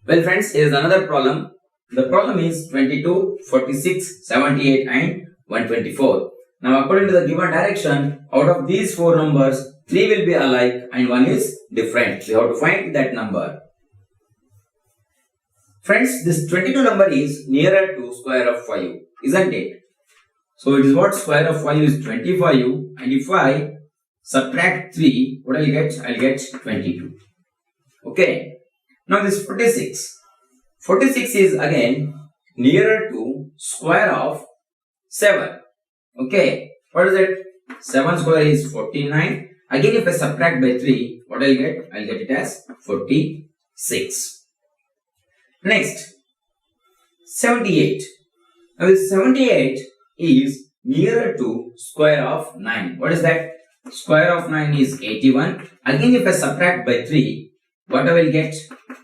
Well friends, here is another problem. The problem is 22, 46, 78 and 124. Now according to the given direction, out of these four numbers, 3 will be alike and 1 is different. We have to find that number. Friends, this 22 number is nearer to square of 5, isn't it? So it is what? Square of 5 is 25, and if I subtract 3, what I'll get? I'll get 22. Okay. Now this 46. 46 is again nearer to square of 7. Okay. What is it? 7 square is 49. Again if I subtract by 3, what I'll get? I'll get it as 46. Next, 78. Now this 78 is nearer to square of 9. What is that? Square of 9 is 81. Again if I subtract by 3, what I will get?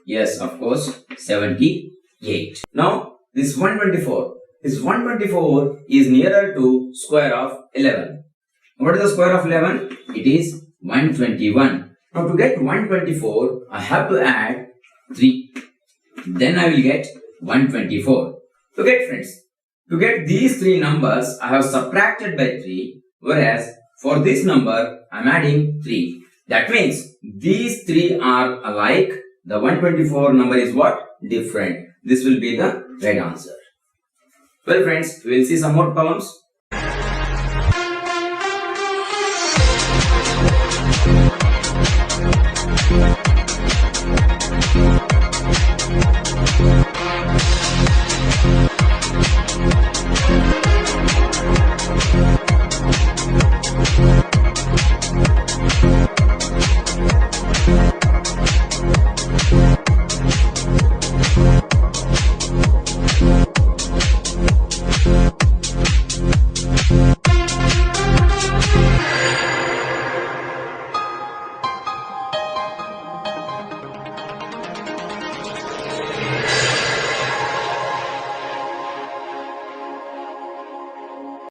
Yes, of course, 78. Now, this 124. This 124 is nearer to square of 11. What is the square of 11? It is 121. Now, to get 124, I have to add 3. Then I will get 124. To get friends, to get these three numbers, I have subtracted by 3. Whereas, for this number, I am adding 3. That means, these three are alike. The 124 number is what? Different. This will be the right answer. Well friends, we will see some more problems.